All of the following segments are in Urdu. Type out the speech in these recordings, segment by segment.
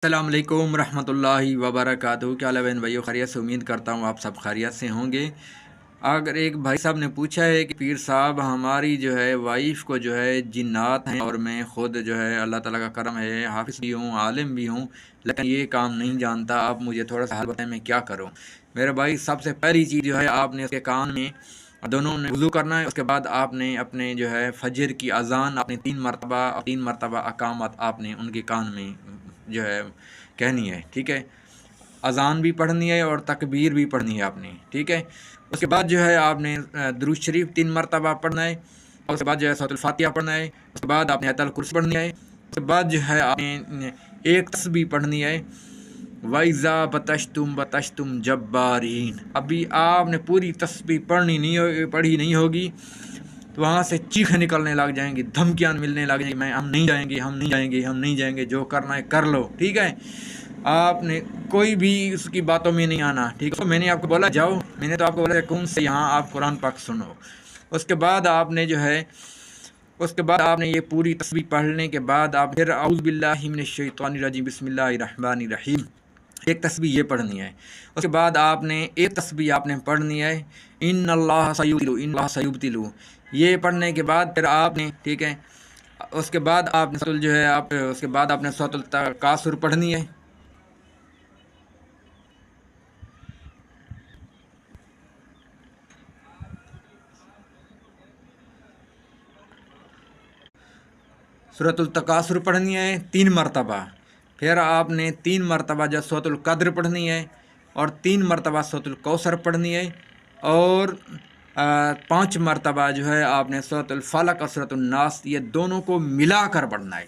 السلام علیکم ورحمۃ اللہ وبرکاتہ۔ کیا حال ہے بہن بھائیو؟ خیریت سے؟ امید کرتا ہوں آپ سب خیریت سے ہوں گے۔ اگر ایک بھائی صاحب نے پوچھا ہے کہ پیر صاحب ہماری جو ہے وائف کو جو ہے جنات ہیں، اور میں خود جو ہے اللہ تعالیٰ کا کرم ہے حافظ بھی ہوں، عالم بھی ہوں، لیکن یہ کام نہیں جانتا۔ آپ مجھے تھوڑا سا حل بتائیں میں کیا کروں؟ میرے بھائی، سب سے پہلی چیز جو ہے آپ نے اس کے کان میں دونوں نے وضو کرنا ہے۔ اس کے بعد آپ نے اپنے جو ہے فجر کی اذان اپنے تین مرتبہ اقامت آپ نے ان کے کان میں جو ہے کہنی ہے، ٹھیک ہے؟ اذان بھی پڑھنی ہے اور تکبیر بھی پڑھنی ہے آپ نے، ٹھیک ہے؟ اس کے بعد جو ہے آپ نے درود شریف 3 مرتبہ پڑھنا ہے، اور اس کے بعد جو ہے سورۃ الفاتحہ پڑھنا ہے۔ اس کے بعد آپ نے آیت الکرسی پڑھنی ہے۔ اس کے بعد جو ہے آپ نے ایک تسبیح پڑھنی ہے، وَإِذَا بَطَشْتُمْ بَطَشْتُمْ جَبَّارِينَ۔ ابھی آپ نے پوری تسبیح پڑھی نہیں ہوگی تو وہاں سے چیخیں نکلنے لگ جائیں گی، دھمکیاں ملنے لگ جائیں گی، ہم نہیں جائیں گے، جو کرنا ہے کر لو، ٹھیک ہے؟ آپ نے کوئی بھی اس کی باتوں میں نہیں آنا، ٹھیک ہے؟ میں نے آپ کو بولا جاؤ، میں نے تو آپ کو بولا کون سے یہاں آپ قرآن پاک سنو۔ اس کے بعد آپ نے جو ہے یہ پوری تسبیح پڑھنے کے بعد آپ پھر اعوذ باللہ من الشیطان الرجیم بسم اللہ الرحمن الرحیم ایک تسبیح یہ پڑھنی ہے۔ اس کے بعد آپ نے ایک تسبیح آپ نے پڑھنی ہے، ان اللہ سیبتلو، یہ پڑھنے کے بعد پھر آپ نے، ٹھیک ہے، اس کے بعد آپ نے سورۃ التکاثر پڑھنی ہے۔ سورۃ التکاثر پڑھنی ہے 3 مرتبہ، پھر آپ نے 3 مرتبہ جو سورۃ القدر پڑھنی ہے، اور 3 مرتبہ سورۃ الکوثر پڑھنی ہے، اور 5 مرتبہ جو ہے آپ نے سورۃ الفلق اور سورۃ الناس، یہ دونوں کو ملا کر پڑھنا ہے،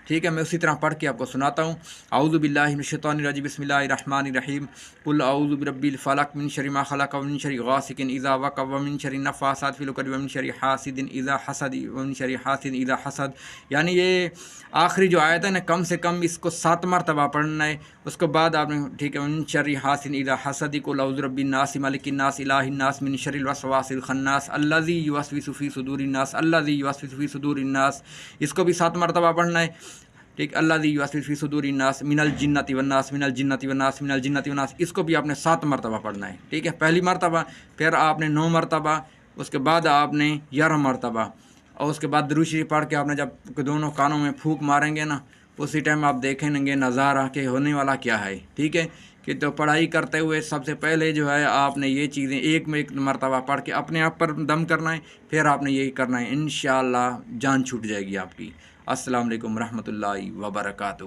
ٹھیک ہے؟ میں اسی طرح پڑھ کے آپ کو سناتا ہوں۔ اعوذ باللہ من الشیطان الرجیم بسم اللہ الرحمن الرحیم قل اعوذ برب الفلق من شر ما خلق ومن شر غاسق اذا وقب ومن شر النفاثات في العقد ومن شر حاسد اذا حسد ومن شر حاسد اذا حسد، یعنی یہ آخری جو آیت ہے نا، کم سے کم اس کو 7 مرتبہ پڑھنا ہے۔ اس کے بعد آپ نے، ٹھیک ہے، من شر حاسد اذا حسد، قل اعوذ برب الناس ملک الناس الہ الناس من شر الوسواس الخناس الذی یوسوس فی صدور الناس، اس کو بھی 7 مرتبہ پڑھنا ہے، ٹھیک؟ الذی یوسوس فی صدور الناس من الجنۃ والناس، اس کو بھی آپ نے 7 مرتبہ پڑھنا ہے، ٹھیک ہے؟ پہلی مرتبہ، پھر آپ نے 9 مرتبہ، اس کے بعد آپ نے 11 مرتبہ، اور اس کے بعد درود شریف پڑھ کے آپ نے جب دونوں کانوں میں پھونک ماریں گے نا، اسی ٹائم آپ دیکھیں گے نظارہ کہ ہونے والا کیا ہے، ٹھیک ہے؟ کہ تو پڑھائی کرتے ہوئے سب سے پہلے جو ہے آپ نے یہ چیزیں ایک مرتبہ پڑھ کے اپنے آپ پر دم کرنا ہے، پھر آپ نے یہی کرنا ہے، انشاءاللہ جان چھوٹ جائے گی آپ کی۔ السلام علیکم ورحمۃ اللہ وبرکاتہ۔